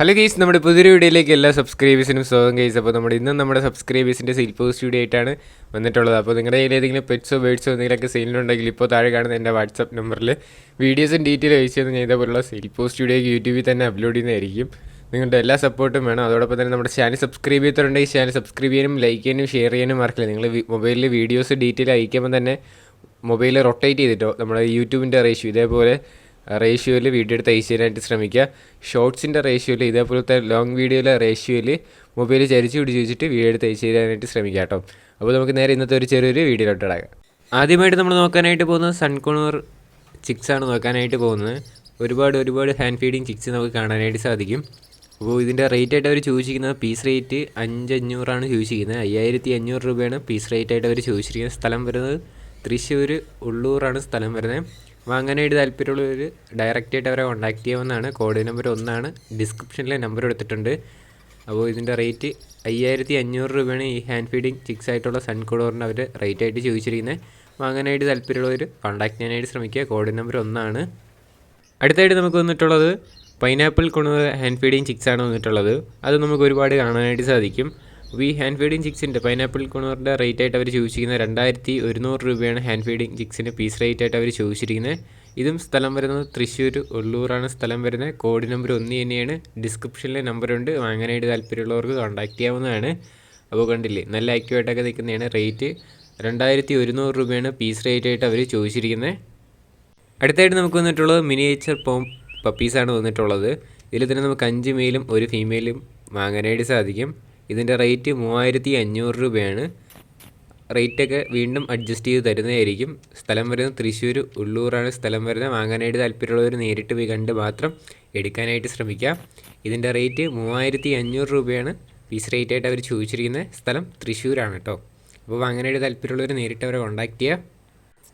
Hello guys, നമ്മുടെ പുതിയൊരു വീഡിയോയിലേക്ക് എല്ലാ സബ്സ്ക്രൈബേഴ്സിനും സ്വാഗതം ഗൈസ്. അപ്പോൾ നമ്മുടെ സബ്സ്ക്രൈബേഴ്സിൻ്റെ സെയിൽ പോസ്റ്റ് വീഡിയോ ആയിട്ടാണ് വന്നിട്ടുള്ളത്. അപ്പോൾ നിങ്ങളുടെ കയ്യിൽ ഏതെങ്കിലും പെറ്റ്സോ ബേഡ്സോ എന്തെങ്കിലുമൊക്കെ സെയിലുണ്ടെങ്കിൽ ഇപ്പോൾ താഴെ കാണുന്ന എൻ്റെ വാട്സപ്പ് നമ്പറിൽ വീഡിയോസും ഡീറ്റെയിൽ അയച്ചു തന്നു ഞാൻ ഇതേപോലുള്ള സെയിൽ പോസ്റ്റ് വീഡിയോ യൂട്യൂബിൽ തന്നെ അപ്ലോഡ് ചെയ്യുന്നതായിരിക്കും. നിങ്ങളുടെ എല്ലാ സപ്പോർട്ടും വേണം. അതോടൊപ്പം തന്നെ നമ്മുടെ ചാനൽ സബ്സ്ക്രൈബ് ചെയ്തിട്ടുണ്ടെങ്കിൽ ചാനൽ സബ്സ്ക്രൈബ് ചെയ്യാനും ലൈക്ക് ചെയ്യാനും ഷെയർ ചെയ്യാനും മറക്കില്ല. നിങ്ങൾ മൊബൈലിൽ വീഡിയോസ് ഡീറ്റെയിൽ അയക്കുമ്പോൾ തന്നെ മൊബൈൽ റൊട്ടേറ്റ് ചെയ്തിട്ടോ നമ്മുടെ യൂട്യൂബിൻ്റെ റേഷ്യോ ഇതേപോലെ റേഷ്യോയിൽ വീഡിയോ എടുത്ത് അയച്ചു തരാനായിട്ട് ശ്രമിക്കുക. ഷോർട്സിൻ്റെ റേഷ്യോയിൽ ഇതേപോലത്തെ ലോങ് വീഡിയോയിലെ റേഷ്യോയിൽ മൊബൈൽ ചരിച്ച് പിടിച്ച് വെച്ചിട്ട് വീഡിയോ എടുത്ത് അയച്ചു തരാനായിട്ട് ശ്രമിക്കുക കേട്ടോ. അപ്പോൾ നമുക്ക് നേരെ ഇന്നത്തെ ഒരു ചെറിയൊരു വീഡിയോയിലോട്ട് ഇടാം. ആദ്യമായിട്ട് നമ്മൾ നോക്കാനായിട്ട് പോകുന്നത് സൺകോണൂർ ചിക്സാണ് നോക്കാനായിട്ട് പോകുന്നത്. ഒരുപാട് ഹാൻഡ് ഫീഡിങ് ചിക്സ് നമുക്ക് കാണാനായിട്ട് സാധിക്കും. അപ്പോൾ ഇതിൻ്റെ റേറ്റ് ആയിട്ട് അവർ ചോദിച്ചിരിക്കുന്നത് പീസ് റേറ്റ് 5,500 ചോദിച്ചിരിക്കുന്നത്. 5,500 രൂപയാണ് പീസ് റേറ്റ് ആയിട്ട് അവർ ചോദിച്ചിരിക്കുന്നത്. സ്ഥലം വരുന്നത് തൃശ്ശൂർ ഉള്ളൂറാണ് സ്ഥലം വരുന്നത്. വാങ്ങാനായിട്ട് താല്പര്യമുള്ളവർ ഡയറക്റ്റായിട്ട് അവരെ കോൺടാക്ട് ചെയ്യാവുന്നതാണ്. കോഡ് നമ്പർ 1 ഡിസ്ക്രിപ്ഷനിലെ നമ്പർ എടുത്തിട്ടുണ്ട്. അപ്പോൾ ഇതിൻ്റെ റേറ്റ് 5,500 രൂപയാണ് ഈ ഹാൻഡ് ഫീഡിങ് ചിക്സ് ആയിട്ടുള്ള സൺകോണൂറിന് അവർ റേറ്റ് ആയിട്ട് ചോദിച്ചിരിക്കുന്നത്. വാങ്ങാനായിട്ട് താല്പര്യമുള്ളവർ കോൺടാക്ട് ചെയ്യാനായിട്ട് ശ്രമിക്കുക. Code number 1. അടുത്തായിട്ട് നമുക്ക് വന്നിട്ടുള്ളത് pineapple conure hand feeding chicks ആണ് വന്നിട്ടുള്ളത്. അത് നമുക്ക് ഒരുപാട് കാണാനായിട്ട് സാധിക്കും. അപ്പോൾ ഈ ഹാൻഡ് ഫീഡിങ് ചിക്സിൻ്റെ പൈനാപ്പിൾ കൊണൂറിൻ്റെ റേറ്റ് ആയിട്ട് അവർ ചോദിച്ചിരിക്കുന്നത് 2,100 രൂപയാണ് ഹാൻഡ് ഫീഡിങ് ചിക്സിന് പീസ് റേറ്റ് ആയിട്ട് അവർ ചോദിച്ചിരിക്കുന്നത്. ഇതും സ്ഥലം വരുന്നത് തൃശ്ശൂർ ഉള്ളൂറാണ് സ്ഥലം വരുന്നത്. കോഡ് നമ്പർ 1 തന്നെയാണ്. ഡിസ്ക്രിപ്ഷനിലെ നമ്പറുണ്ട്. വാങ്ങാനായിട്ട് താല്പര്യമുള്ളവർക്ക് കോൺടാക്ട് ചെയ്യാവുന്നതാണ്. അപ്പോൾ കണ്ടില്ലേ, നല്ല ആക്റ്റീവായിട്ടൊക്കെ നിൽക്കുന്നതാണ്. റേറ്റ് 2,100 രൂപയാണ് പീസ് റേറ്റ് ആയിട്ട് അവർ ചോദിച്ചിരിക്കുന്നത്. അടുത്തായിട്ട് നമുക്ക് വന്നിട്ടുള്ളത് മിനിയേച്ചർ പപ്പീസാണ് വന്നിട്ടുള്ളത്. ഇതിൽ തന്നെ നമുക്ക് 5 മെയിലും 1 ഫീമെയിലും വാങ്ങാനായിട്ട് സാധിക്കും. ഇതിൻ്റെ റേറ്റ് 3,500 രൂപയാണ്. റേറ്റൊക്കെ വീണ്ടും അഡ്ജസ്റ്റ് ചെയ്ത് തരുന്നതായിരിക്കും. സ്ഥലം വരുന്നത് തൃശ്ശൂർ ഉള്ളൂറാണ് സ്ഥലം വരുന്നത്. വാങ്ങാനായിട്ട് താല്പര്യമുള്ളവർ നേരിട്ട് പോയി കണ്ട് മാത്രം എടുക്കാനായിട്ട് ശ്രമിക്കുക. ഇതിൻ്റെ റേറ്റ് 3,500 രൂപയാണ് പീസ് റേറ്റ് ആയിട്ട് അവർ ചോദിച്ചിരിക്കുന്നത്. സ്ഥലം തൃശ്ശൂരാണ് കേട്ടോ. അപ്പോൾ വാങ്ങാനായിട്ട് താല്പര്യമുള്ളവർ നേരിട്ട് അവരെ കോൺടാക്ട് ചെയ്യുക.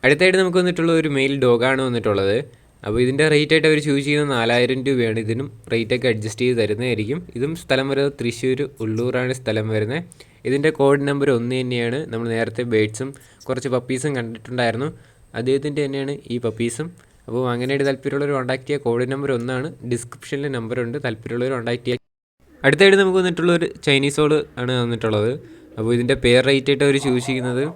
അടുത്തായിട്ട് നമുക്ക് വന്നിട്ടുള്ള ഒരു മെയിൽ ഡോഗാണ് വന്നിട്ടുള്ളത്. അപ്പോൾ ഇതിൻ്റെ റേറ്റ് ആയിട്ട് അവർ ചോദിച്ചിരിക്കുന്നത് 4,000 രൂപയാണ്. ഇതിനും റേറ്റൊക്കെ അഡ്ജസ്റ്റ് ചെയ്ത് തരുന്നതായിരിക്കും. ഇതും സ്ഥലം വരുന്നത് തൃശ്ശൂർ ഉള്ളൂറാണ് സ്ഥലം വരുന്നത്. ഇതിൻ്റെ കോഡ് നമ്പർ 1 തന്നെയാണ്. നമ്മൾ നേരത്തെ ബേഡ്സും കുറച്ച് പപ്പീസും കണ്ടിട്ടുണ്ടായിരുന്നു. അദ്ദേഹത്തിൻ്റെ തന്നെയാണ് ഈ പപ്പീസും. അപ്പോൾ അങ്ങനെയായിട്ട് താല്പര്യമുള്ളവർ കോൺടാക്ട് ചെയ്യുക. Code number 1. ഡിസ്ക്രിപ്ഷനിൽ നമ്പറുണ്ട്. താല്പര്യമുള്ളവർ കോൺടാക്ട് ചെയ്യുക. അടുത്തായിട്ട് നമുക്ക് വന്നിട്ടുള്ളൊരു ചൈനീസ് ഓൾ ആണ് വന്നിട്ടുള്ളത്. അപ്പോൾ ഇതിൻ്റെ പെയർ റേറ്റ് ആയിട്ട് അവർ ചോദിച്ചിരിക്കുന്നത്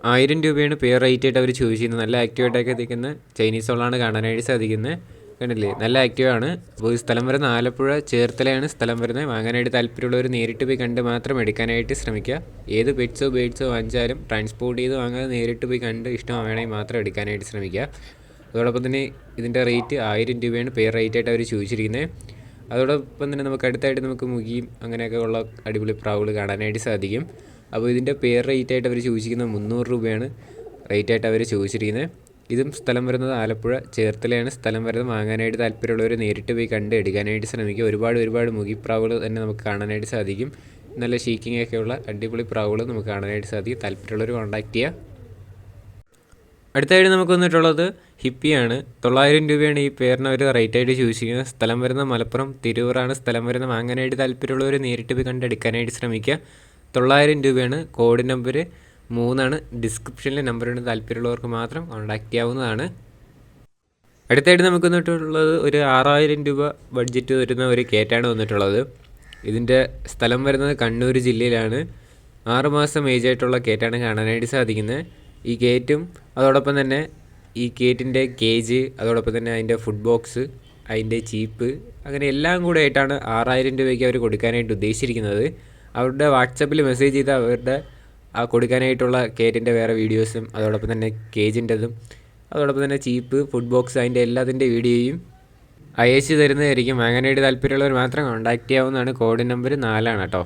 1,000 രൂപയാണ് പെയർ റേറ്റ് ആയിട്ട് അവർ ചോദിച്ചിരുന്നത്. നല്ല ആക്റ്റീവായിട്ടൊക്കെ നിൽക്കുന്ന ചൈനീസ് ഓളാണ് കാണാനായിട്ട് സാധിക്കുന്നത്. കണ്ടില്ലേ, നല്ല ആക്റ്റീവാണ്. അപ്പോൾ ഈ സ്ഥലം വരുന്നത് ആലപ്പുഴ ചേർത്തലയാണ് സ്ഥലം വരുന്നത്. വാങ്ങാനായിട്ട് താല്പര്യമുള്ളവർ നേരിട്ട് പോയി കണ്ട് മാത്രം എടുക്കാനായിട്ട് ശ്രമിക്കുക. ഏത് പെറ്റ്സോ ബേഡ്സോ വാങ്ങിച്ചാലും ട്രാൻസ്പോർട്ട് ചെയ്ത് വാങ്ങാതെ നേരിട്ട് പോയി കണ്ട് ഇഷ്ടമാണെങ്കിൽ മാത്രം എടുക്കാനായിട്ട് ശ്രമിക്കുക. അതോടൊപ്പം തന്നെ ഇതിൻ്റെ റേറ്റ് 1,000 രൂപയാണ് പെയർ റേറ്റ് ആയിട്ട് അവർ ചോദിച്ചിരിക്കുന്നത്. അതോടൊപ്പം തന്നെ നമുക്ക് അടുത്തായിട്ട് നമുക്ക് മുഖിയും അങ്ങനെയൊക്കെ ഉള്ള അടിപൊളി പ്രാവുകൾ കാണാനായിട്ട് സാധിക്കും. അപ്പോൾ ഇതിൻ്റെ പെയർ റേറ്റ് ആയിട്ട് അവർ ചോദിച്ചിരിക്കുന്നത് 300 രൂപയാണ് റേറ്റ് ആയിട്ട് അവർ ചോദിച്ചിരിക്കുന്നത്. ഇതും സ്ഥലം വരുന്നത് ആലപ്പുഴ ചേർത്തലയാണ് സ്ഥലം വരുന്നത്. വാങ്ങാനായിട്ട് താല്പര്യമുള്ളവർ നേരിട്ട് പോയി കണ്ട് എടുക്കാനായിട്ട് ശ്രമിക്കുക. ഒരുപാട് മുഖിപ്രാവുകൾ തന്നെ നമുക്ക് കാണാനായിട്ട് സാധിക്കും. നല്ല ഷീക്കിംഗ് ഒക്കെയുള്ള അടിപൊളി പ്രാവുകൾ നമുക്ക് കാണാനായിട്ട് സാധിക്കും. താല്പര്യമുള്ളവർ കോൺടാക്ട് ചെയ്യുക. അടുത്തായിട്ട് നമുക്ക് വന്നിട്ടുള്ളത് ഹിപ്പിയാണ്. 900 രൂപയാണ് ഈ പേരിന് അവർ റേറ്റ് ആയിട്ട് ചോദിച്ചിരിക്കുന്നത്. സ്ഥലം വരുന്നത് മലപ്പുറം തിരൂറാണ് സ്ഥലം വരുന്നത്. വാങ്ങാനായിട്ട് താല്പര്യമുള്ളവർ നേരിട്ട് പോയി കണ്ട് എടുക്കാനായിട്ട് ശ്രമിക്കുക. 900 രൂപയാണ്. Code number 3. ഡിസ്ക്രിപ്ഷനിലെ നമ്പറുണ്ട്. താല്പര്യമുള്ളവർക്ക് മാത്രം കോൺടാക്ട് ചെയ്യാവുന്നതാണ്. അടുത്തായിട്ട് നമുക്ക് വന്നിട്ടുള്ളത് ഒരു 6,000 രൂപ ബഡ്ജറ്റ് വരുന്ന ഒരു കേറ്റാണ് വന്നിട്ടുള്ളത്. ഇതിൻ്റെ സ്ഥലം വരുന്നത് കണ്ണൂർ ജില്ലയിലാണ്. 6 മാസം ഏജ് ആയിട്ടുള്ള കേറ്റാണ് കാണാനായിട്ട് സാധിക്കുന്നത്. ഈ കേറ്റും അതോടൊപ്പം തന്നെ ഈ കേറ്റിൻ്റെ കേജ്, അതോടൊപ്പം തന്നെ അതിൻ്റെ ഫുഡ് ബോക്സ്, അതിൻ്റെ ചീപ്പ്, അങ്ങനെ എല്ലാം കൂടെ ആയിട്ടാണ് 6,000 രൂപയ്ക്ക് അവർ കൊടുക്കാനായിട്ട് ഉദ്ദേശിച്ചിരിക്കുന്നത്. അവരുടെ വാട്സപ്പിൽ മെസ്സേജ് ചെയ്ത് അവരുടെ ആ കൊടുക്കാനായിട്ടുള്ള കേറ്റിൻ്റെ വേറെ വീഡിയോസും അതോടൊപ്പം തന്നെ കേജിൻ്റെതും അതോടൊപ്പം തന്നെ ചീപ്പ്, ഫുഡ് ബോക്സ്, അതിൻ്റെ എല്ലാത്തിൻ്റെ വീഡിയോയും അയച്ചു തരുന്നതായിരിക്കും. വാങ്ങാനായിട്ട് താല്പര്യമുള്ളവർ മാത്രം കോൺടാക്ട് ചെയ്യാവുന്നതാണ്. കോഡ് നമ്പർ 4 കേട്ടോ.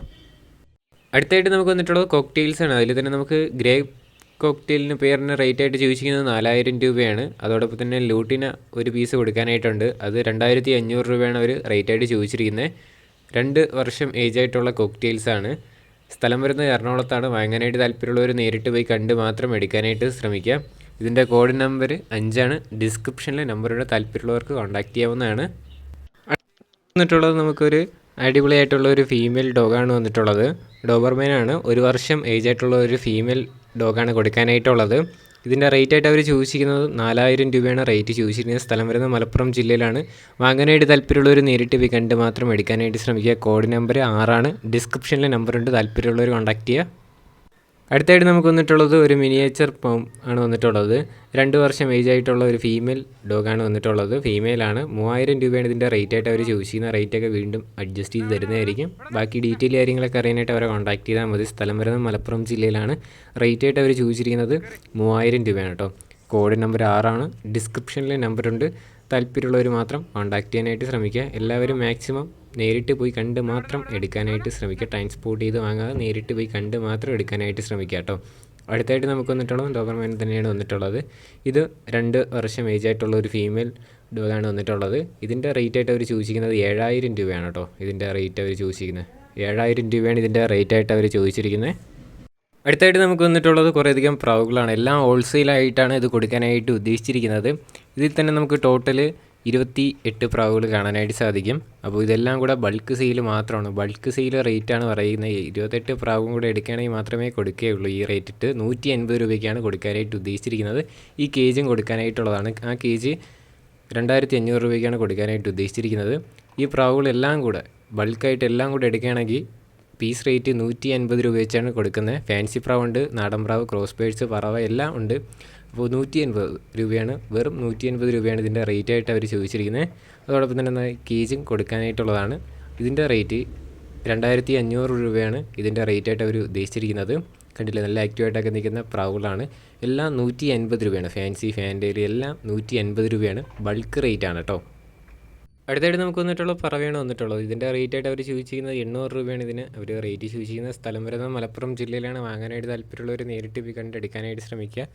അടുത്തായിട്ട് നമുക്ക് വന്നിട്ടുള്ളത് കോക്ടെയിൽസാണ്. അതിൽ തന്നെ നമുക്ക് ഗ്രേ കോക്ടെയിലിന് പേരിന് റേറ്റ് ആയിട്ട് ചോദിച്ചിരിക്കുന്നത് 4,000 രൂപയാണ്. അതോടൊപ്പം തന്നെ ലൂട്ടിന് ഒരു പീസ് കൊടുക്കാനായിട്ടുണ്ട്. അത് 2,500 രൂപയാണ് അവർ റേറ്റ് ആയിട്ട് ചോദിച്ചിരിക്കുന്നത്. 2 വർഷം ഏജ് ആയിട്ടുള്ള കോക്ടെയിൽസാണ്. സ്ഥലം വരുന്നത് എറണാകുളത്താണ്. വാങ്ങാനായിട്ട് താല്പര്യമുള്ളവർ നേരിട്ട് പോയി കണ്ട് മാത്രം എടുക്കാനായിട്ട് ശ്രമിക്കുക. ഇതിൻ്റെ കോഡ് നമ്പർ 5. ഡിസ്ക്രിപ്ഷനിലെ നമ്പറുടെ താല്പര്യമുള്ളവർക്ക് കോൺടാക്ട് ചെയ്യാവുന്നതാണ്. വന്നിട്ടുള്ളത് നമുക്കൊരു അടിപൊളിയായിട്ടുള്ള ഒരു ഫീമെയിൽ ഡോഗാണ് വന്നിട്ടുള്ളത്. ഡോബർമാനാണ്. 1 വർഷം ഏജ് ആയിട്ടുള്ള ഒരു ഫീമെയിൽ ഡോഗാണ് കൊടുക്കാനായിട്ടുള്ളത്. ഇതിൻ്റെ റേറ്റായിട്ട് അവർ ചോദിച്ചിരിക്കുന്നത് 4000 രൂപയാണ് റേറ്റ് ചോദിച്ചിരിക്കുന്നത്. സ്ഥലം വരുന്നത് മലപ്പുറം ജില്ലയിലാണ്. വാങ്ങാനായിട്ട് താല്പര്യമുള്ളവർ നേരിട്ട് പോയി കണ്ട് മാത്രം എടുക്കാനായിട്ട് ശ്രമിക്കുക. കോഡ് നമ്പർ 6 ഡിസ്ക്രിപ്ഷനിൽ നമ്പറുണ്ട്, താല്പര്യമുള്ളവർ കോൺടാക്ട് ചെയ്യുക. അടുത്തായിട്ട് നമുക്ക് വന്നിട്ടുള്ളത് ഒരു മിനിയേച്ചർ പോം ആണ് വന്നിട്ടുള്ളത്. 2 വർഷം ഏജ് ആയിട്ടുള്ള ഒരു ഫീമെയിൽ ഡോഗാണ് വന്നിട്ടുള്ളത്. ഫീമെയിലാണ്. 3000 രൂപയാണ് ഇതിൻ്റെ റേറ്റായിട്ട് അവർ ചോദിച്ചിരിക്കുന്ന. റേറ്റൊക്കെ വീണ്ടും അഡ്ജസ്റ്റ് ചെയ്ത് തരുന്നതായിരിക്കും. ബാക്കി ഡീറ്റെയിൽ കാര്യങ്ങളൊക്കെ അറിയാനായിട്ട് അവരെ കോൺടാക്ട് ചെയ്താൽ മതി. സ്ഥലം വരുന്നത് മലപ്പുറം ജില്ലയിലാണ്. റേറ്റായിട്ട് അവർ ചോദിച്ചിരിക്കുന്നത് 3000 രൂപയാണ് കേട്ടോ. കോഡ് നമ്പർ 6 ഡിസ്ക്രിപ്ഷനിൽ നമ്പറുണ്ട്, താല്പര്യമുള്ളവർ മാത്രം കോൺടാക്ട് ചെയ്യാനായിട്ട് ശ്രമിക്കുക. എല്ലാവരും മാക്സിമം നേരിട്ട് പോയി കണ്ട് മാത്രം എടുക്കാനായിട്ട് ശ്രമിക്കുക. ട്രാൻസ്പോർട്ട് ചെയ്ത് വാങ്ങാതെ നേരിട്ട് പോയി കണ്ട് മാത്രം എടുക്കാനായിട്ട് ശ്രമിക്കുക കേട്ടോ. അടുത്തായിട്ട് നമുക്ക് വന്നിട്ടുള്ളത് ഡോബർമാൻ തന്നെയാണ് വന്നിട്ടുള്ളത്. ഇത് 2 വർഷം ഏജ് ആയിട്ടുള്ള ഒരു ഫീമെയിൽ ഡോഗാണ് വന്നിട്ടുള്ളത്. ഇതിൻ്റെ റേറ്റായിട്ട് അവർ ചോദിച്ചിരിക്കുന്നത് 7000 രൂപയാണ് കേട്ടോ. ഇതിൻ്റെ റേറ്റ് അവർ ചോദിച്ചിരിക്കുന്നത് 7000 രൂപയാണ് ഇതിൻ്റെ റേറ്റായിട്ട് അവർ ചോദിച്ചിരിക്കുന്നത്. അടുത്തായിട്ട് നമുക്ക് വന്നിട്ടുള്ളത് കുറേയധികം പ്രാവുകളാണ്. എല്ലാം ഹോൾസെയിലായിട്ടാണ് ഇത് കൊടുക്കാനായിട്ട് ഉദ്ദേശിച്ചിരിക്കുന്നത്. ഇതിൽ തന്നെ നമുക്ക് ടോട്ടൽ 28 പ്രാവുകൾ കാണാനായിട്ട് സാധിക്കും. അപ്പോൾ ഇതെല്ലാം കൂടെ ബൾക്ക് സെയിൽ മാത്രമാണ്. ബൾക്ക് സെയിൽ റേറ്റാണ് പറയുന്നത്. 28 പ്രാവും കൂടെ എടുക്കുകയാണെങ്കിൽ മാത്രമേ കൊടുക്കുകയുള്ളൂ. ഈ റേറ്റ് ഇട്ട് 180 രൂപയ്ക്കാണ് കൊടുക്കാനായിട്ട് ഉദ്ദേശിച്ചിരിക്കുന്നത്. ഈ കേജും കൊടുക്കാനായിട്ടുള്ളതാണ്. ആ കേജ് 2500 രൂപയ്ക്കാണ് കൊടുക്കാനായിട്ട് ഉദ്ദേശിച്ചിരിക്കുന്നത്. ഈ പ്രാവുകളെല്ലാം കൂടെ ബൾക്കായിട്ട് എല്ലാം കൂടെ എടുക്കുകയാണെങ്കിൽ പീസ് റേറ്റ് 150 രൂപ വെച്ചാണ് കൊടുക്കുന്നത്. ഫാൻസി പ്രാവുണ്ട്, നാടൻ പ്രാവ്, ക്രോസ് ബേഡ്സ്, പറവ എല്ലാം ഉണ്ട്. അപ്പോൾ 180 രൂപയാണ്, വെറും 180 രൂപയാണ് ഇതിൻ്റെ റേറ്റായിട്ട് അവർ ചോദിച്ചിരിക്കുന്നത്. അതോടൊപ്പം തന്നെ കേജും കൊടുക്കാനായിട്ടുള്ളതാണ്. ഇതിൻ്റെ റേറ്റ് 2500 രൂപയാണ് ഇതിൻ്റെ റേറ്റായിട്ട് അവർ ഉദ്ദേശിച്ചിരിക്കുന്നത്. കണ്ടില്ല, നല്ല ആക്റ്റീവായിട്ടൊക്കെ നിൽക്കുന്ന പ്രാവുകളാണ്. എല്ലാം 150 രൂപയാണ്. ഫാൻസി, ഫാൻറ്റേലി എല്ലാം 150 രൂപയാണ്. ബൾക്ക് റേറ്റാണ് കേട്ടോ. അടുത്തായിട്ട് നമുക്ക് വന്നിട്ടുള്ള പറവയാണ് വന്നിട്ടുള്ളത്. ഇതിൻ്റെ റേറ്റായിട്ട് അവർ ചോദിച്ചിരിക്കുന്നത് 800 രൂപയാണ് ഇതിന് അവർ റേറ്റ് ചോദിച്ചിരിക്കുന്നത്. സ്ഥലം വരുന്നത് മലപ്പുറം ജില്ലയിലാണ്. വാങ്ങാനായിട്ട് താല്പര്യമുള്ളവർ നേരിട്ട് പോയി കണ്ടെടുക്കാനായിട്ട് ശ്രമിക്കുക.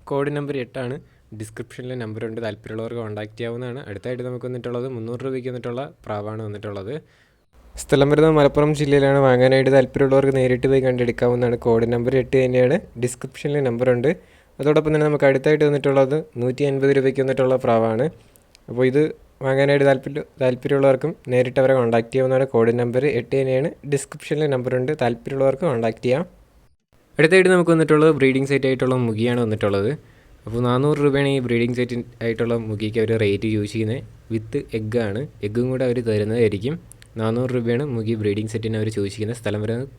കോഡ് നമ്പർ 8 ഡിസ്ക്രിപ്ഷനിൽ നമ്പറുണ്ട്, താല്പര്യമുള്ളവർക്ക് കോൺടാക്ട് ചെയ്യാവുന്നതാണ്. അടുത്തായിട്ട് നമുക്ക് വന്നിട്ടുള്ളത് 300 രൂപയ്ക്ക് വന്നിട്ടുള്ള പ്രാവാണ് വന്നിട്ടുള്ളത്. സ്ഥലം വരുന്നത് മലപ്പുറം ജില്ലയിലാണ്. വാങ്ങാനായിട്ട് താല്പര്യമുള്ളവർക്ക് നേരിട്ട് പോയി കണ്ടെടുക്കാവുന്നതാണ്. കോഡ് നമ്പർ 8 തന്നെയാണ്. ഡിസ്ക്രിപ്ഷനിൽ നമ്പറുണ്ട്. അതോടൊപ്പം തന്നെ നമുക്ക് അടുത്തായിട്ട് വന്നിട്ടുള്ളത് 150 രൂപയ്ക്ക് വന്നിട്ടുള്ള പ്രാവാണ്. അപ്പോൾ ഇത് വാങ്ങാനായിട്ട് താല്പര്യമുള്ളവർക്കും നേരിട്ട് അവരെ കോൺടാക്ട് ചെയ്യാവുന്നതാണ്. കോഡ് നമ്പർ 8 തന്നെയാണ്. ഡിസ്ക്രിപ്ഷനിൽ നമ്പറുണ്ട്, താല്പര്യമുള്ളവർക്ക് കോൺടാക്ട് ചെയ്യാം. അടുത്തായിട്ട് നമുക്ക് വന്നിട്ടുള്ളത് ബ്രീഡിംഗ് സെറ്റ് ആയിട്ടുള്ള മുഖിയാണ് വന്നിട്ടുള്ളത്. അപ്പോൾ 400 രൂപയാണ് ഈ ബ്രീഡിംഗ് സെറ്റ് ആയിട്ടുള്ള മുഖിക്ക് അവർ റേറ്റ് ചോദിച്ചിരിക്കുന്നത്. വിത്ത് എഗ്ഗാണ്. എഗ്ഗും കൂടെ അവർ തരുന്നതായിരിക്കും. 400 രൂപയാണ് മുഖി ബ്രീഡിംഗ് സെറ്റിന് അവർ ചോദിച്ചിരിക്കുന്നത്. സ്ഥലം വരുന്നത്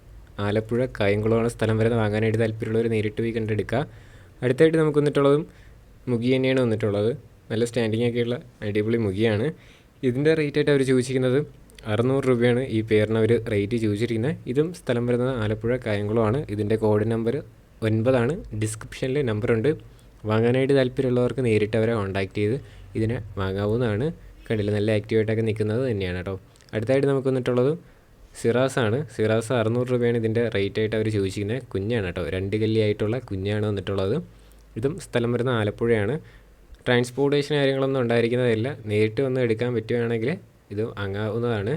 ആലപ്പുഴ കായംകുളമാണ് സ്ഥലം വരുന്നത്. വാങ്ങാനായിട്ട് താല്പര്യമുള്ളവർ നേരിട്ട് പോയി കണ്ടെടുക്കുക. അടുത്തായിട്ട് നമുക്ക് വന്നിട്ടുള്ളതും മുഖി തന്നെയാണ് വന്നിട്ടുള്ളത്. നല്ല സ്റ്റാൻഡിങ് ഒക്കെയുള്ള അടിപൊളി മുഖിയാണ്. ഇതിൻ്റെ റേറ്റായിട്ട് അവർ ചോദിച്ചിരിക്കുന്നത് 600 രൂപയാണ് ഈ പേരിന് അവർ റേറ്റ് ചോദിച്ചിരിക്കുന്നത്. ഇതും സ്ഥലം വരുന്നത് ആലപ്പുഴ കായംകുളമാണ്. ഇതിൻ്റെ കോഡ് നമ്പർ 9 ഡിസ്ക്രിപ്ഷനിൽ നമ്പറുണ്ട്. വാങ്ങാനായിട്ട് താല്പര്യമുള്ളവർക്ക് നേരിട്ട് അവരെ കോൺടാക്ട് ചെയ്ത് ഇതിനെ വാങ്ങാവുന്നതാണ്. കണ്ടില്ല, നല്ല ആക്റ്റീവായിട്ടൊക്കെ നിൽക്കുന്നത് തന്നെയാണ് കേട്ടോ. അടുത്തായിട്ട് നമുക്ക് വന്നിട്ടുള്ളത് സിറാസാണ്. സിറാസ് 600 രൂപയാണ് ഇതിൻ്റെ റേറ്റായിട്ട് അവർ ചോദിച്ചിരിക്കുന്നത്. കുഞ്ഞാണ് കേട്ടോ, 2 കല്ലിയായിട്ടുള്ള കുഞ്ഞാണ് വന്നിട്ടുള്ളത്. ഇതും സ്ഥലം വരുന്ന ആലപ്പുഴയാണ്. ട്രാൻസ്പോർട്ടേഷൻ കാര്യങ്ങളൊന്നും ഉണ്ടായിരിക്കുന്നതല്ല. നേരിട്ട് വന്ന് എടുക്കാൻ പറ്റുകയാണെങ്കിൽ ഇത് വാങ്ങാവുന്നതാണ്.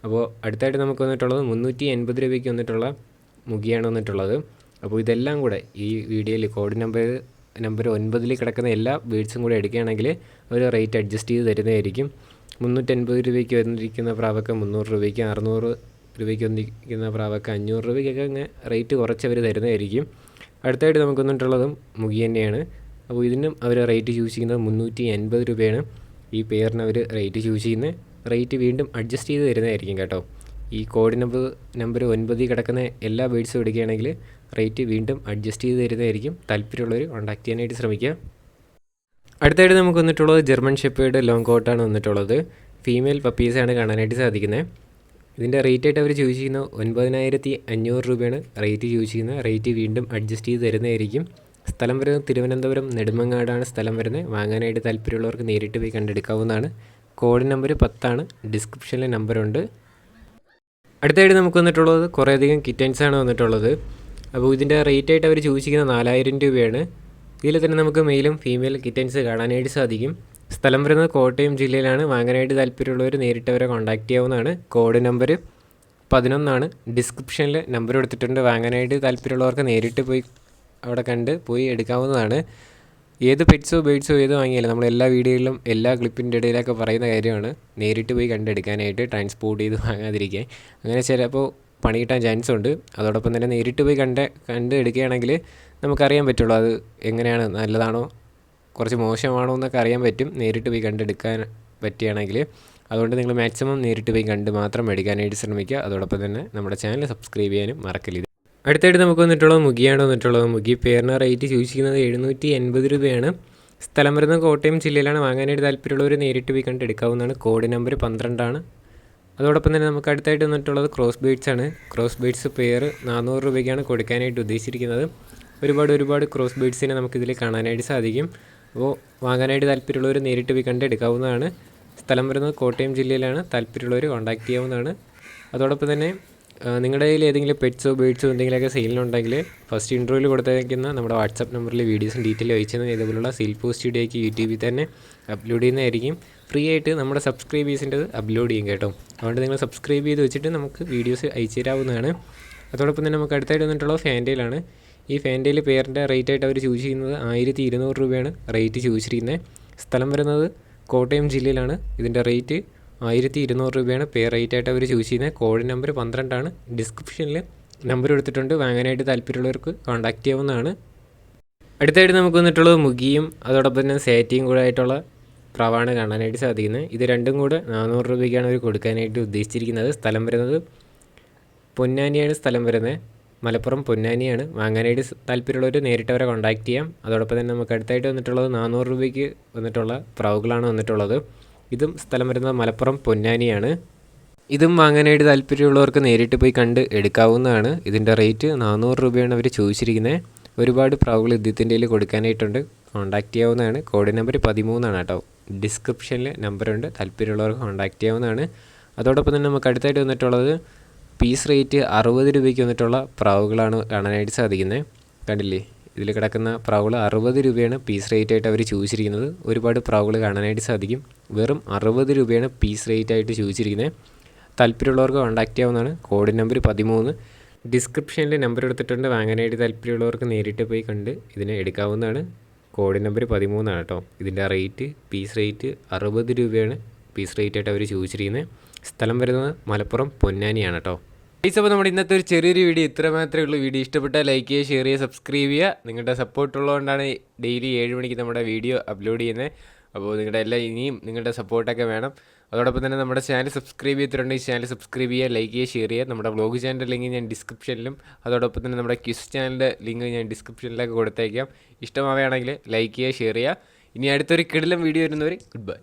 അപ്പോൾ അടുത്തായിട്ട് നമുക്ക് വന്നിട്ടുള്ളത് 380 രൂപയ്ക്ക് വന്നിട്ടുള്ള മുഖിയാണ് വന്നിട്ടുള്ളത്. അപ്പോൾ ഇതെല്ലാം കൂടെ ഈ വീഡിയോയിൽ കോഡ് നമ്പർ 9 കിടക്കുന്ന എല്ലാ ബേഡ്സും കൂടെ എടുക്കുകയാണെങ്കിൽ ഒരു റേറ്റ് അഡ്ജസ്റ്റ് ചെയ്ത് തരുന്നതായിരിക്കും. 380 രൂപയ്ക്ക് വന്നിരിക്കുന്ന പ്രാവൊക്കെ 300 രൂപയ്ക്ക്, 600 രൂപയ്ക്ക് വന്നിരിക്കുന്ന പ്രാവൊക്കെ 500 രൂപയ്ക്കൊക്കെ അങ്ങനെ റേറ്റ് കുറച്ച് അവർ തരുന്നതായിരിക്കും. അടുത്തായിട്ട് നമുക്ക് വന്നിട്ടുള്ളതും മുഖി തന്നെയാണ്. അപ്പോൾ ഇതിനും അവർ റേറ്റ് ചോദിച്ചിരിക്കുന്നത് 380 രൂപയാണ് ഈ പെയറിന് അവർ റേറ്റ് ചോദിച്ചിരിക്കുന്നത്. റേറ്റ് വീണ്ടും അഡ്ജസ്റ്റ് ചെയ്ത് തരുന്നതായിരിക്കും കേട്ടോ. ഈ കോഡ് നമ്പർ 9 കിടക്കുന്ന എല്ലാ ബേഡ്സും എടുക്കുകയാണെങ്കിൽ റേറ്റ് വീണ്ടും അഡ്ജസ്റ്റ് ചെയ്ത് തരുന്നതായിരിക്കും. താല്പര്യമുള്ളവർ കോൺടാക്ട് ചെയ്യാനായിട്ട് ശ്രമിക്കുക. അടുത്തായിട്ട് നമുക്ക് വന്നിട്ടുള്ളത് ജർമ്മൻ ഷെപ്പേർഡ് ലോങ് കോട്ടാണ് വന്നിട്ടുള്ളത്. ഫീമെയിൽ പപ്പീസാണ് കാണാനായിട്ട് സാധിക്കുന്നത്. ഇതിൻ്റെ റേറ്റായിട്ട് അവർ ചോദിച്ചിരിക്കുന്നത് 9500 രൂപയാണ് റേറ്റ് ചോദിച്ചിരിക്കുന്നത്. റേറ്റ് വീണ്ടും അഡ്ജസ്റ്റ് ചെയ്ത് തരുന്നതായിരിക്കും. സ്ഥലം വരുന്നത് തിരുവനന്തപുരം നെടുമങ്ങാടാണ് സ്ഥലം വരുന്നത്. വാങ്ങാനായിട്ട് താല്പര്യമുള്ളവർക്ക് നേരിട്ട് പോയി കണ്ടെടുക്കാവുന്നതാണ്. കോഡ് നമ്പർ 10 ഡിസ്ക്രിപ്ഷനിൽ നമ്പറുണ്ട്. അടുത്തായിട്ട് നമുക്ക് വന്നിട്ടുള്ളത് കുറേയധികം കിറ്റൻസാണ് വന്നിട്ടുള്ളത്. അപ്പോൾ ഇതിൻ്റെ റേറ്റായിട്ട് അവർ ചോദിച്ചിരിക്കുന്നത് 4000 രൂപയാണ്. ഇതിൽ തന്നെ നമുക്ക് മെയിലും ഫീമെയിൽ കിറ്റൻസ് കാണാനായിട്ട് സാധിക്കും. സ്ഥലം വരുന്നത് കോട്ടയം ജില്ലയിലാണ്. വാങ്ങാനായിട്ട് താല്പര്യമുള്ളവർ നേരിട്ട് അവരെ കോൺടാക്ട് ചെയ്യാവുന്നതാണ്. കോഡ് നമ്പർ 11 ഡിസ്ക്രിപ്ഷനിൽ നമ്പർ എടുത്തിട്ടുണ്ട്. വാങ്ങാനായിട്ട് താല്പര്യമുള്ളവർക്ക് നേരിട്ട് പോയി അവിടെ കണ്ട് പോയി എടുക്കാവുന്നതാണ്. ഏത് പെറ്റ്സോ ബേഡ്സോ ഏത് വാങ്ങിയാലും നമ്മൾ എല്ലാ വീഡിയോയിലും എല്ലാ ക്ലിപ്പിൻ്റെ ഇടയിലൊക്കെ പറയുന്ന കാര്യമാണ് നേരിട്ട് പോയി കണ്ടെടുക്കാനായിട്ട്, ട്രാൻസ്പോർട്ട് ചെയ്ത് വാങ്ങാതിരിക്കാൻ. അങ്ങനെ ചിലപ്പോൾ പണി കിട്ടാൻ ചാൻസ് ഉണ്ട്. അതോടൊപ്പം തന്നെ നേരിട്ട് പോയി കണ്ട് എടുക്കുകയാണെങ്കിൽ നമുക്കറിയാൻ പറ്റുള്ളൂ അത് എങ്ങനെയാണ്, നല്ലതാണോ കുറച്ച് മോശമാണോ എന്നൊക്കെ അറിയാൻ പറ്റും നേരിട്ട് പോയി കണ്ടെടുക്കാൻ പറ്റുകയാണെങ്കിൽ. അതുകൊണ്ട് നിങ്ങൾ മാക്സിമം നേരിട്ട് പോയി കണ്ട് മാത്രം മേടിക്കാനായിട്ട് ശ്രമിക്കുക. അതോടൊപ്പം തന്നെ നമ്മുടെ ചാനൽ സബ്സ്ക്രൈബ് ചെയ്യാനും മറക്കരുത്. അടുത്തായിട്ട് നമുക്ക് വന്നിട്ടുള്ളത് മുഗിയാണ് വന്നിട്ടുള്ളത്. മുഗി പേരിന് റേറ്റ് ചോദിച്ചിരിക്കുന്നത് 780 രൂപയാണ്. സ്ഥലം വരുന്നത് കോട്ടയം ജില്ലയിലാണ്. വാങ്ങാനായിട്ട് താല്പര്യമുള്ളവർ നേരിട്ട് പോയി കണ്ട് എടുക്കാവുന്നതാണ്. കോഡ് നമ്പർ 12 അതോടൊപ്പം തന്നെ നമുക്ക് അടുത്തായിട്ട് വന്നിട്ടുള്ളത് ക്രോസ് ബീഡ്സ് ആണ്. ക്രോസ് ബീഡ്സ് പെയർ 400 രൂപയ്ക്കാണ് കൊടുക്കാനായിട്ട് ഉദ്ദേശിച്ചിരിക്കുന്നത്. ഒരുപാട് ക്രോസ് ബീഡ്സിനെ നമുക്കിതിൽ കാണാനായിട്ട് സാധിക്കും. അപ്പോൾ വാങ്ങാനായിട്ട് താല്പര്യമുള്ളവർ നേരിട്ട് പോയി കണ്ട് എടുക്കാവുന്നതാണ്. സ്ഥലം വരുന്നത് കോട്ടയം ജില്ലയിലാണ്. താല്പര്യമുള്ളവർ കോൺടാക്റ്റ് ചെയ്യാവുന്നതാണ്. അതോടൊപ്പം തന്നെ നിങ്ങളുടെ കയ്യിൽ ഏതെങ്കിലും പെറ്റ്സോ ബേഡ്സോ എന്തെങ്കിലുമൊക്കെ സെയിലിനുണ്ടെങ്കിൽ ഫസ്റ്റ് ഇൻട്രോയിൽ കൊടുത്തേക്കുന്ന നമ്മുടെ വാട്സപ്പ് നമ്പറിൽ വീഡിയോസും ഡീറ്റെയിൽ അയച്ചത് ഇതുപോലുള്ള സെയിൽ പോസ്റ്റ് വീഡിയോയ്ക്ക് യൂട്യൂബിൽ തന്നെ അപ്ലോഡ് ചെയ്യുന്നതായിരിക്കും. ഫ്രീ ആയിട്ട് നമ്മുടെ സബ്സ്ക്രൈബേഴ്സിൻ്റെത് അപ്ലോഡ് ചെയ്യും കേട്ടോ. അതുകൊണ്ട് നിങ്ങൾ സബ്സ്ക്രൈബ് ചെയ്ത് വെച്ചിട്ട് നമുക്ക് വീഡിയോസ് അയച്ചു തരാവുന്നതാണ്. അതോടൊപ്പം തന്നെ നമുക്ക് അടുത്തായിട്ട് വന്നിട്ടുള്ളത് ഫാൻറ്റയിലാണ്. ഈ ഫാൻറ്റയിൽ പേരിൻ്റെ റേറ്റ് ആയിട്ട് അവർ ചൂസ് ചെയ്യുന്നത് 1200 രൂപയാണ് റേറ്റ് ചോദിച്ചിരിക്കുന്നത്. സ്ഥലം വരുന്നത് കോട്ടയം ജില്ലയിലാണ്. ഇതിൻ്റെ റേറ്റ് 1200 രൂപയാണ് പേ റേറ്റ് ആയിട്ട് അവർ ചൂസ് ചെയ്യുന്നത്. കോഡ് നമ്പർ 12 ഡിസ്ക്രിപ്ഷനിൽ നമ്പർ എടുത്തിട്ടുണ്ട്. വാങ്ങാനായിട്ട് താല്പര്യമുള്ളവർക്ക് കോൺടാക്റ്റ് ചെയ്യാവുന്നതാണ്. അടുത്തായിട്ട് നമുക്ക് വന്നിട്ടുള്ളത് മുഗിയും അതോടൊപ്പം തന്നെ സാറ്റിയും കൂടെ ആയിട്ടുള്ള പ്രാവാണ് കാണാനായിട്ട് സാധിക്കുന്നത്. ഇത് രണ്ടും കൂടെ 400 രൂപയ്ക്കാണ് അവർ കൊടുക്കാനായിട്ട് ഉദ്ദേശിച്ചിരിക്കുന്നത്. സ്ഥലം വരുന്നത് പൊന്നാനിയാണ്. സ്ഥലം വരുന്നത് മലപ്പുറം പൊന്നാനിയാണ്. വാങ്ങാനായിട്ട് താല്പര്യമുള്ളവർ നേരിട്ട് അവരെ കോൺടാക്റ്റ് ചെയ്യാം. അതോടൊപ്പം തന്നെ നമുക്ക് അടുത്തായിട്ട് വന്നിട്ടുള്ളത് 400 രൂപയ്ക്ക് വന്നിട്ടുള്ള പ്രാവുകളാണ് വന്നിട്ടുള്ളത്. ഇതും സ്ഥലം വരുന്നത് മലപ്പുറം പൊന്നാനിയാണ്. ഇതും വാങ്ങാനായിട്ട് താല്പര്യമുള്ളവർക്ക് നേരിട്ട് പോയി കണ്ട് എടുക്കാവുന്നതാണ്. ഇതിൻ്റെ റേറ്റ് 400 രൂപയാണ് അവർ ചോദിച്ചിരിക്കുന്നത്. ഒരുപാട് പ്രാവുകൾ ഇദ്ദേഹത്തിൻ്റെ കൊടുക്കാനായിട്ടുണ്ട്. കോൺടാക്റ്റ് ചെയ്യാവുന്നതാണ്. കോഡ് നമ്പർ 13 കേട്ടോ. ഡിസ്ക്രിപ്ഷനിൽ നമ്പറുണ്ട്. താല്പര്യമുള്ളവർക്ക് കോൺടാക്റ്റ് ചെയ്യാവുന്നതാണ്. അതോടൊപ്പം തന്നെ നമുക്ക് അടുത്തായിട്ട് വന്നിട്ടുള്ളത് പീസ് റേറ്റ് 60 രൂപയ്ക്ക് വന്നിട്ടുള്ള പ്രാവുകളാണ് കാണാനായിട്ട് സാധിക്കുന്നത്. കണ്ടില്ലേ, ഇതിൽ കിടക്കുന്ന പ്രാവുകൾ 60 രൂപയാണ് പീസ് റേറ്റ് ആയിട്ട് അവർ ചോദിച്ചിരിക്കുന്നത്. ഒരുപാട് പ്രാവുകൾ കാണാനായിട്ട് സാധിക്കും. വെറും 60 രൂപയാണ് പീസ് റേറ്റ് ആയിട്ട് ചോദിച്ചിരിക്കുന്നത്. താല്പര്യമുള്ളവർക്ക് കോൺടാക്റ്റ് ചെയ്യാവുന്നതാണ്. കോഡ് നമ്പർ 13 ഡിസ്ക്രിപ്ഷനിൽ നമ്പർ എടുത്തിട്ടുണ്ട്. വാങ്ങാനായിട്ട് താല്പര്യമുള്ളവർക്ക് നേരിട്ട് പോയി കണ്ട് ഇതിനെ എടുക്കാവുന്നതാണ്. കോഡ് നമ്പർ 13 കേട്ടോ. ഇതിൻ്റെ റേറ്റ് പീസ് റേറ്റ് 60 രൂപയാണ് പീസ് റേറ്റ് ആയിട്ട് അവർ ചോദിച്ചിരിക്കുന്നത്. സ്ഥലം വരുന്നത് മലപ്പുറം പൊന്നാനിയാണ് കേട്ടോ. അപ്പോൾ നമ്മുടെ ഇന്നത്തെ ഒരു ചെറിയൊരു വീഡിയോ ഇത്ര മാത്രമേ ഉള്ളൂ. വീഡിയോ ഇഷ്ടപ്പെട്ടാൽ ലൈക്ക് ചെയ്യുക, ഷെയർ ചെയ്യുക, സബ്സ്ക്രൈബ് ചെയ്യുക. നിങ്ങളുടെ സപ്പോർട്ട് ഉള്ളതുകൊണ്ടാണ് ഡെയിലി 7 മണിക്ക് നമ്മുടെ വീഡിയോ അപ്ലോഡ് ചെയ്യുന്നത്. അപ്പോൾ നിങ്ങളുടെ ഇനിയും നിങ്ങളുടെ സപ്പോർട്ടൊക്കെ വേണം. അതോടൊപ്പം തന്നെ നമ്മുടെ ചാനൽ സബ്സ്ക്രൈബ് ചെയ്തിട്ടുണ്ടെങ്കിൽ ഈ ചാനൽ സബ്സ്ക്രൈബ് ചെയ്യുക, ലൈക്ക് ചെയ്യുക, ഷെയർ ചെയ്യുക. നമ്മുടെ വ്ളോഗ് ചാനലിൻ്റെ ലിങ്ക് ഞാൻ ഡിസ്ക്രിപ്ഷനിലും അതോടൊപ്പം തന്നെ നമ്മുടെ ക്വിസ് ചാനലിൻ്റെ ലിങ്ക് ഞാൻ ഡിസ്ക്രിപ്ഷനിലൊക്കെ കൊടുത്തേക്കാം. ഇഷ്ടമാവുകയാണെങ്കിൽ ലൈക്ക് ചെയ്യുക, ഷെയർ ചെയ്യുക. ഇനി അടുത്തൊരു കിടിലം വീഡിയോ വരുന്നവർ ഗുഡ് ബൈ.